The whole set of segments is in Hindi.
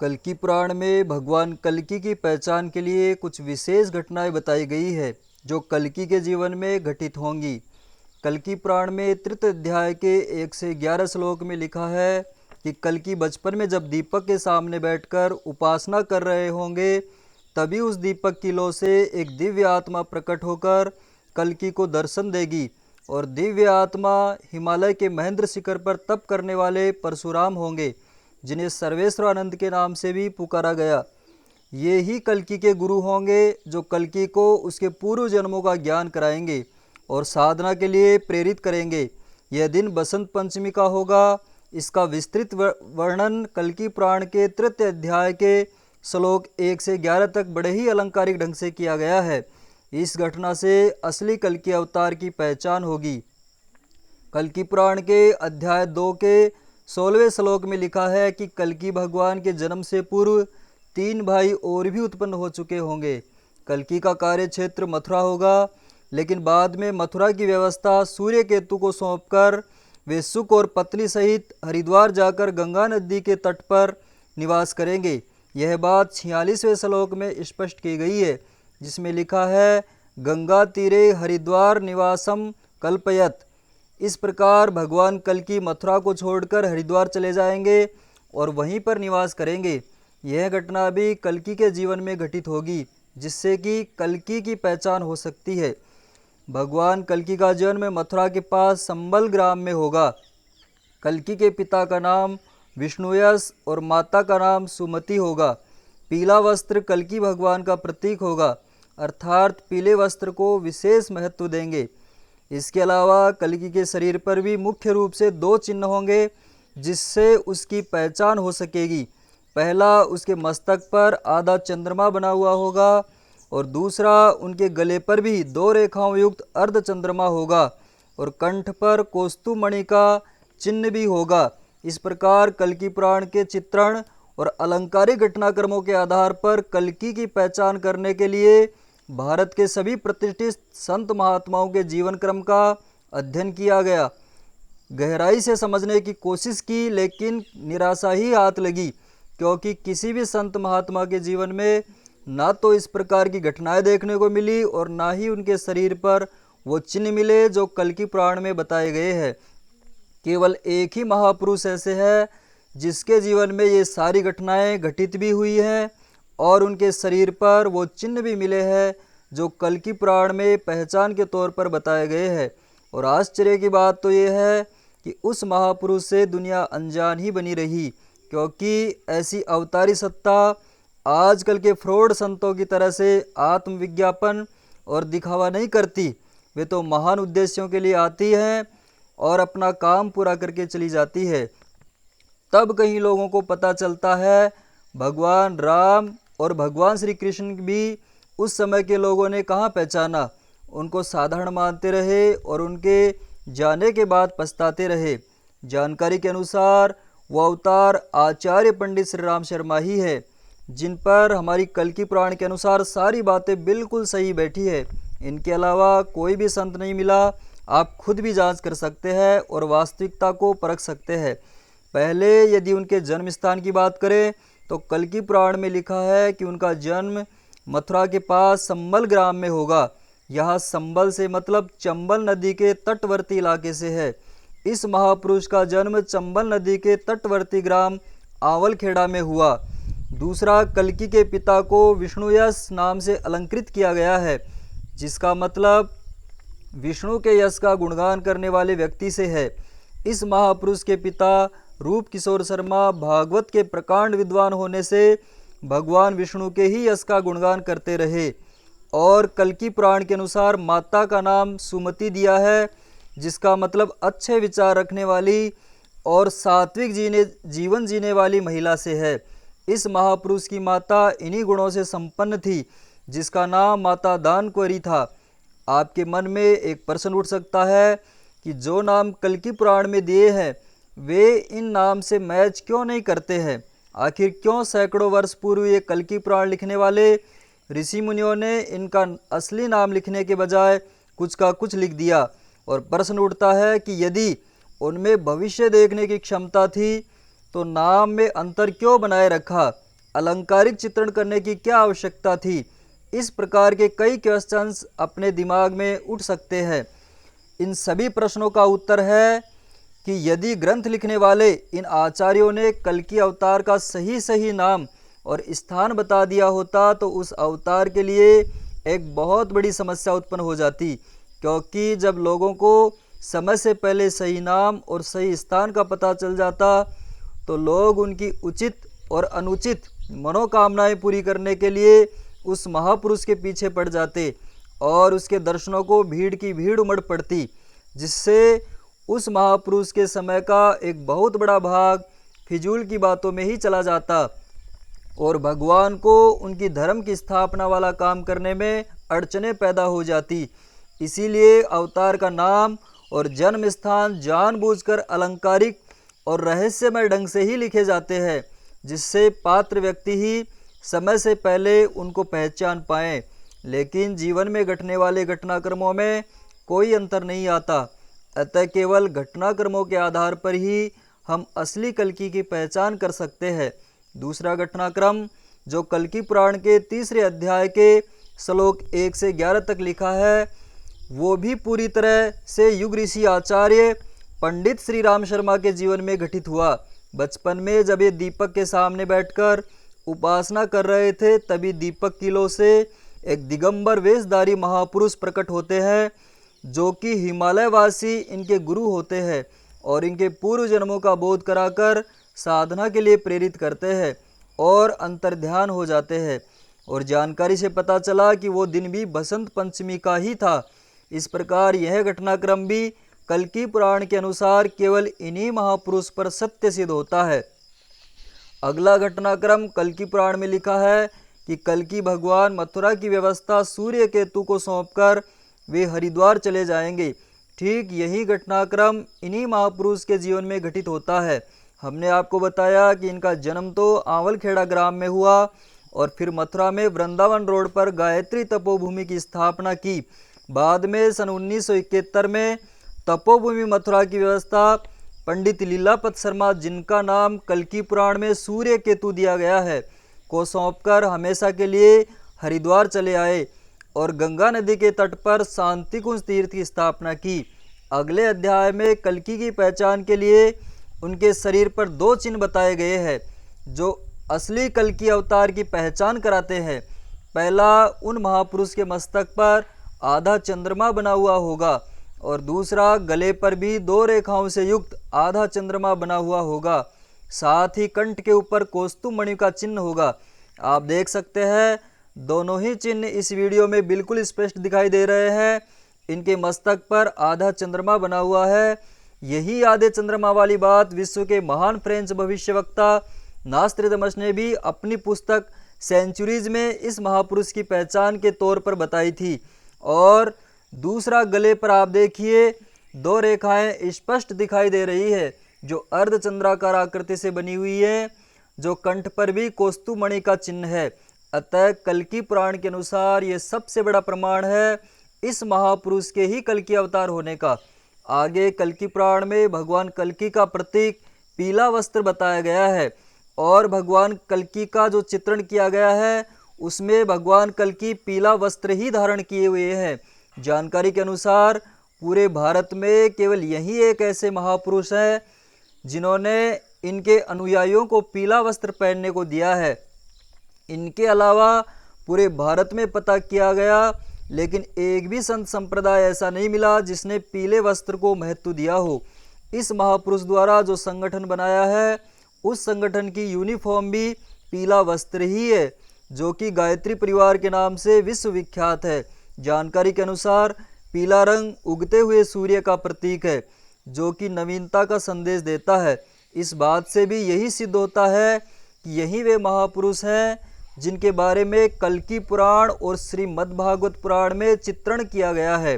कल्कि पुराण में भगवान कल्कि की पहचान के लिए कुछ विशेष घटनाएं बताई गई है जो कल्कि के जीवन में घटित होंगी। कल्कि पुराण में तृतीय अध्याय के 1 से 11 श्लोक में लिखा है कि कल्कि बचपन में जब दीपक के सामने बैठकर उपासना कर रहे होंगे, तभी उस दीपक की लौ से एक दिव्य आत्मा प्रकट होकर कल्कि को दर्शन देगी और दिव्य आत्मा हिमालय के महेंद्र शिखर पर तप करने वाले परशुराम होंगे, जिन्हें सर्वेश्वरानंद के नाम से भी पुकारा गया। ये ही कल्कि के गुरु होंगे जो कल्कि को उसके पूर्व जन्मों का ज्ञान कराएंगे और साधना के लिए प्रेरित करेंगे। यह दिन बसंत पंचमी का होगा। इसका विस्तृत वर्णन कल्कि पुराण के तृतीय अध्याय के श्लोक 1 से 11 तक बड़े ही अलंकारिक ढंग से किया गया है। इस घटना से असली कल्कि अवतार की पहचान होगी। कल्कि पुराण के अध्याय 2 के 16वें श्लोक में लिखा है कि कल्कि भगवान के जन्म से पूर्व 3 भाई और भी उत्पन्न हो चुके होंगे। कल्कि का कार्य क्षेत्र मथुरा होगा, लेकिन बाद में मथुरा की व्यवस्था सूर्य केतु को सौंपकर वे सुख और पत्नी सहित हरिद्वार जाकर गंगा नदी के तट पर निवास करेंगे। यह बात 46वें श्लोक में स्पष्ट की गई है, जिसमें लिखा है गंगा तीरे हरिद्वार निवासम कल्पयत। इस प्रकार भगवान कल्कि मथुरा को छोड़कर हरिद्वार चले जाएंगे और वहीं पर निवास करेंगे। यह घटना भी कल्कि के जीवन में घटित होगी, जिससे कि कल्कि की पहचान हो सकती है। भगवान कल्कि का जन्म मथुरा के पास संबल ग्राम में होगा। कल्कि के पिता का नाम विष्णुयस और माता का नाम सुमति होगा। पीला वस्त्र कल्कि भगवान का प्रतीक होगा, अर्थात पीले वस्त्र को विशेष महत्व देंगे। इसके अलावा कल्कि के शरीर पर भी मुख्य रूप से 2 चिन्ह होंगे, जिससे उसकी पहचान हो सकेगी। पहला, उसके मस्तक पर आधा चंद्रमा बना हुआ होगा और दूसरा, उनके गले पर भी 2 रेखाओं युक्त अर्ध चंद्रमा होगा और कंठ पर कौस्तुभमणि का चिन्ह भी होगा। इस प्रकार कल्कि पुराण के चित्रण और अलंकारिक घटनाक्रमों के आधार पर कल्कि की पहचान करने के लिए भारत के सभी प्रतिष्ठित संत महात्माओं के जीवन क्रम का अध्ययन किया गया। गहराई से समझने की कोशिश की, लेकिन निराशा ही हाथ लगी, क्योंकि किसी भी संत महात्मा के जीवन में ना तो इस प्रकार की घटनाएं देखने को मिली और ना ही उनके शरीर पर वो चिन्ह मिले जो कल्कि पुराण में बताए गए हैं। केवल एक ही महापुरुष ऐसे है जिसके जीवन में ये सारी घटनाएं घटित भी हुई हैं और उनके शरीर पर वो चिन्ह भी मिले हैं जो कल्कि पुराण में पहचान के तौर पर बताए गए हैं। और आश्चर्य की बात तो ये है कि उस महापुरुष से दुनिया अनजान ही बनी रही, क्योंकि ऐसी अवतारी सत्ता आजकल के फ्रॉड संतों की तरह से आत्मविज्ञापन और दिखावा नहीं करती। वे तो महान उद्देश्यों के लिए आती हैं और अपना काम पूरा करके चली जाती है। तब कई लोगों को पता चलता है भगवान राम और भगवान श्री कृष्ण भी उस समय के लोगों ने कहाँ पहचाना। उनको साधारण मानते रहे और उनके जाने के बाद पछताते रहे। जानकारी के अनुसार वो अवतार आचार्य पंडित श्री राम शर्मा ही है, जिन पर हमारी कल्कि पुराण के अनुसार सारी बातें बिल्कुल सही बैठी है। इनके अलावा कोई भी संत नहीं मिला। आप खुद भी जांच कर सकते हैं और वास्तविकता को परख सकते हैं। पहले यदि उनके जन्म स्थान की बात करें तो कल्कि पुराण में लिखा है कि उनका जन्म मथुरा के पास संबल ग्राम में होगा। यहाँ संबल से मतलब चंबल नदी के तटवर्ती इलाके से है। इस महापुरुष का जन्म चंबल नदी के तटवर्ती ग्राम आवलखेड़ा में हुआ। दूसरा, कल्कि के पिता को विष्णुयस नाम से अलंकृत किया गया है, जिसका मतलब विष्णु के यश का गुणगान करने वाले व्यक्ति से है। इस महापुरुष के पिता रूप किशोर शर्मा भागवत के प्रकांड विद्वान होने से भगवान विष्णु के ही यश का गुणगान करते रहे। और कल्कि पुराण के अनुसार माता का नाम सुमति दिया है, जिसका मतलब अच्छे विचार रखने वाली और सात्विक जीवन जीने वाली महिला से है। इस महापुरुष की माता इन्हीं गुणों से संपन्न थी, जिसका नाम माता दानकुंवरी था। आपके मन में एक प्रश्न उठ सकता है कि जो नाम कल्कि पुराण में दिए हैं वे इन नाम से मैच क्यों नहीं करते हैं। आखिर क्यों सैकड़ों वर्ष पूर्व ये कल्कि पुराण लिखने वाले ऋषि मुनियों ने इनका असली नाम लिखने के बजाय कुछ का कुछ लिख दिया। और प्रश्न उठता है कि यदि उनमें भविष्य देखने की क्षमता थी तो नाम में अंतर क्यों बनाए रखा। अलंकारिक चित्रण करने की क्या आवश्यकता थी? इस प्रकार के कई क्वेश्चंस अपने दिमाग में उठ सकते हैं। इन सभी प्रश्नों का उत्तर है कि यदि ग्रंथ लिखने वाले इन आचार्यों ने कल्कि अवतार का सही नाम और स्थान बता दिया होता तो उस अवतार के लिए एक बहुत बड़ी समस्या उत्पन्न हो जाती, क्योंकि जब लोगों को समय से पहले सही नाम और सही स्थान का पता चल जाता तो लोग उनकी उचित और अनुचित मनोकामनाएं पूरी करने के लिए उस महापुरुष के पीछे पड़ जाते और उसके दर्शनों को भीड़ की भीड़ उमड़ पड़ती, जिससे उस महापुरुष के समय का एक बहुत बड़ा भाग फिजूल की बातों में ही चला जाता और भगवान को उनकी धर्म की स्थापना वाला काम करने में अड़चनें पैदा हो जाती। इसीलिए अवतार का नाम और जन्म स्थान जानबूझकर अलंकारिक और रहस्यमय ढंग से ही लिखे जाते हैं, जिससे पात्र व्यक्ति ही समय से पहले उनको पहचान पाएं। लेकिन जीवन में घटने वाले घटनाक्रमों में कोई अंतर नहीं आता, अतः केवल घटनाक्रमों के आधार पर ही हम असली कल्कि की पहचान कर सकते हैं। दूसरा घटनाक्रम जो कल्कि पुराण के 3 अध्याय के श्लोक 1 से 11 तक लिखा है, वो भी पूरी तरह से युग ऋषि आचार्य पंडित श्री राम शर्मा के जीवन में घटित हुआ। बचपन में जब ये दीपक के सामने बैठकर उपासना कर रहे थे, तभी दीपक किलो से एक दिगंबर वेशधारी महापुरुष प्रकट होते हैं, जो कि हिमालयवासी इनके गुरु होते हैं और इनके पूर्व जन्मों का बोध कराकर साधना के लिए प्रेरित करते हैं और अंतर्ध्यान हो जाते हैं। और जानकारी से पता चला कि वो दिन भी बसंत पंचमी का ही था। इस प्रकार यह घटनाक्रम भी कल्कि पुराण के अनुसार केवल इन्हीं महापुरुष पर सत्य सिद्ध होता है। अगला घटनाक्रम कल्कि पुराण में लिखा है कि कल्कि भगवान मथुरा की व्यवस्था सूर्य केतु को सौंपकर वे हरिद्वार चले जाएंगे। ठीक यही घटनाक्रम इन्हीं महापुरुष के जीवन में घटित होता है। हमने आपको बताया कि इनका जन्म तो आंवलखेड़ा ग्राम में हुआ और फिर मथुरा में वृंदावन रोड पर गायत्री तपोभूमि की स्थापना की। बाद में सन 1971 में तपोभूमि मथुरा की व्यवस्था पंडित लीलापत शर्मा, जिनका नाम कल्कि पुराण में सूर्य केतु दिया गया है, को सौंपकर हमेशा के लिए हरिद्वार चले आए और गंगा नदी के तट पर शांतिकुंज तीर्थ की स्थापना की। अगले अध्याय में कल्कि की पहचान के लिए उनके शरीर पर 2 चिन्ह बताए गए हैं, जो असली कल्कि अवतार की पहचान कराते हैं। पहला, उन महापुरुष के मस्तक पर आधा चंद्रमा बना हुआ होगा और दूसरा, गले पर भी 2 रेखाओं से युक्त आधा चंद्रमा बना हुआ होगा। साथ ही कंठ के ऊपर कौस्तुभ मणि का चिन्ह होगा। आप देख सकते हैं दोनों ही चिन्ह इस वीडियो में बिल्कुल स्पष्ट दिखाई दे रहे हैं। इनके मस्तक पर आधा चंद्रमा बना हुआ है। यही आधे चंद्रमा वाली बात विश्व के महान फ्रेंच भविष्यवक्ता नास्ट्रेडमस ने भी अपनी पुस्तक सेंचुरीज में इस महापुरुष की पहचान के तौर पर बताई थी। और दूसरा, गले पर आप देखिए 2 रेखाएं स्पष्ट दिखाई दे रही है, जो अर्धचंद्राकार आकृति से बनी हुई है, जो कंठ पर भी कौस्तुभ मणि का चिन्ह है। अतः कल्कि पुराण के अनुसार ये सबसे बड़ा प्रमाण है इस महापुरुष के ही कल्कि अवतार होने का। आगे कल्कि पुराण में भगवान कल्कि का प्रतीक पीला वस्त्र बताया गया है और भगवान कल्कि का जो चित्रण किया गया है उसमें भगवान कल्कि पीला वस्त्र ही धारण किए हुए हैं। जानकारी के अनुसार पूरे भारत में केवल यही एक ऐसे महापुरुष हैं जिन्होंने इनके अनुयायियों को पीला वस्त्र पहनने को दिया है। इनके अलावा पूरे भारत में पता किया गया, लेकिन एक भी संत संप्रदाय ऐसा नहीं मिला जिसने पीले वस्त्र को महत्व दिया हो। इस महापुरुष द्वारा जो संगठन बनाया है, उस संगठन की यूनिफॉर्म भी पीला वस्त्र ही है, जो कि गायत्री परिवार के नाम से विश्व विख्यात है। जानकारी के अनुसार पीला रंग उगते हुए सूर्य का प्रतीक है, जो कि नवीनता का संदेश देता है। इस बात से भी यही सिद्ध होता है कि यही वे महापुरुष हैं जिनके बारे में कल्कि पुराण और श्रीमद्भागवत पुराण में चित्रण किया गया है।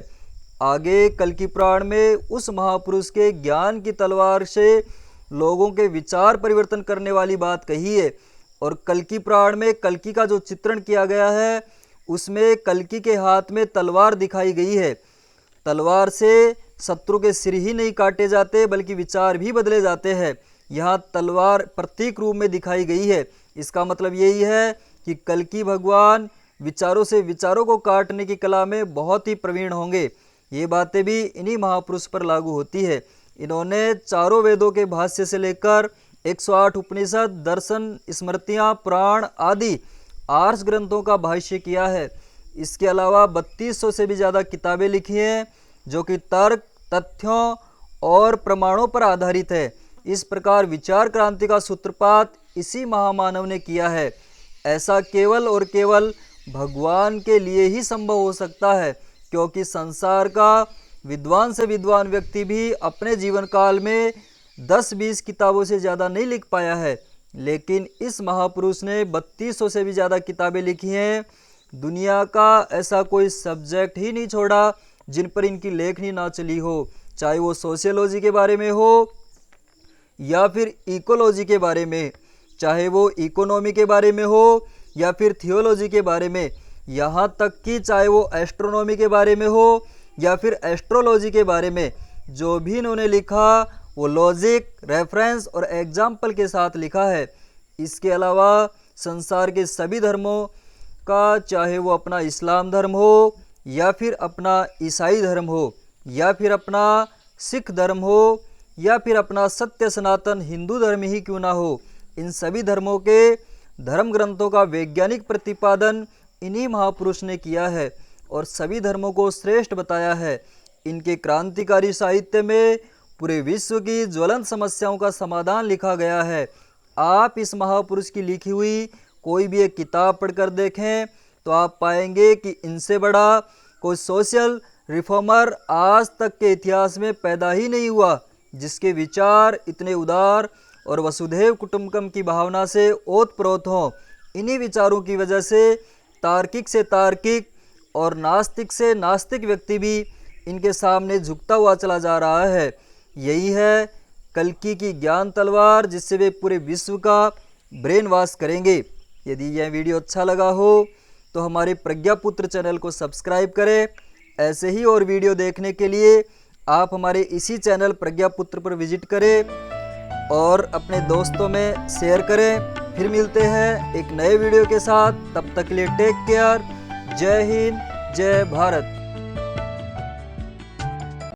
आगे कल्कि पुराण में उस महापुरुष के ज्ञान की तलवार से लोगों के विचार परिवर्तन करने वाली बात कही है। और कल्कि पुराण में कल्कि का जो चित्रण किया गया है उसमें कल्कि के हाथ में तलवार दिखाई गई है। तलवार से शत्रु के सिर ही नहीं काटे जाते बल्कि विचार भी बदले जाते हैं। यहाँ तलवार प्रतीक रूप में दिखाई गई है। इसका मतलब यही है कि कल्कि भगवान विचारों से विचारों को काटने की कला में बहुत ही प्रवीण होंगे। ये बातें भी इन्हीं महापुरुष पर लागू होती है। इन्होंने चारों वेदों के भाष्य से लेकर 108 उपनिषद, दर्शन, स्मृतियाँ, पुराण आदि आर्ष ग्रंथों का भाष्य किया है। इसके अलावा 3200 से भी ज़्यादा किताबें लिखी हैं जो कि तर्क, तथ्यों और प्रमाणों पर आधारित है। इस प्रकार विचार क्रांति का सूत्रपात इसी महामानव ने किया है। ऐसा केवल और केवल भगवान के लिए ही संभव हो सकता है, क्योंकि संसार का विद्वान से विद्वान व्यक्ति भी अपने जीवन काल में 10-20 किताबों से ज़्यादा नहीं लिख पाया है, लेकिन इस महापुरुष ने 3200 से भी ज़्यादा किताबें लिखी हैं। दुनिया का ऐसा कोई सब्जेक्ट ही नहीं छोड़ा जिन पर इनकी लेखनी ना चली हो, चाहे वो सोशियोलॉजी के बारे में हो या फिर इकोलॉजी के बारे में, चाहे वो इकोनॉमी के बारे में हो या फिर थियोलॉजी के बारे में, यहाँ तक कि चाहे वो एस्ट्रोनॉमी के बारे में हो या फिर एस्ट्रोलॉजी के बारे में। जो भी इन्होंने लिखा वो लॉजिक, रेफरेंस और एग्जाम्पल के साथ लिखा है। इसके अलावा संसार के सभी धर्मों का, चाहे वो अपना इस्लाम धर्म हो या फिर अपना ईसाई धर्म हो या फिर अपना सिख धर्म हो या फिर अपना सत्य सनातन हिंदू धर्म ही क्यों ना हो, इन सभी धर्मों के धर्म ग्रंथों का वैज्ञानिक प्रतिपादन इन्हीं महापुरुष ने किया है और सभी धर्मों को श्रेष्ठ बताया है। इनके क्रांतिकारी साहित्य में पूरे विश्व की ज्वलंत समस्याओं का समाधान लिखा गया है। आप इस महापुरुष की लिखी हुई कोई भी एक किताब पढ़कर देखें तो आप पाएंगे कि इनसे बड़ा कोई सोशल रिफॉर्मर आज तक के इतिहास में पैदा ही नहीं हुआ, जिसके विचार इतने उदार और वसुधैव कुटुंबकम की भावना से ओतप्रोत हों। इन्हीं विचारों की वजह से तार्किक से तार्किक और नास्तिक से नास्तिक व्यक्ति भी इनके सामने झुकता हुआ चला जा रहा है। यही है कल्कि की ज्ञान तलवार, जिससे वे पूरे विश्व का ब्रेन वॉश करेंगे। यदि यह वीडियो अच्छा लगा हो तो हमारे प्रज्ञापुत्र चैनल को सब्सक्राइब करें। ऐसे ही और वीडियो देखने के लिए आप हमारे इसी चैनल प्रज्ञापुत्र पर विजिट करें और अपने दोस्तों में शेयर करें। फिर मिलते हैं एक नए वीडियो के साथ, तब तक के लिए टेक केयर। जय हिंद, जय भारत।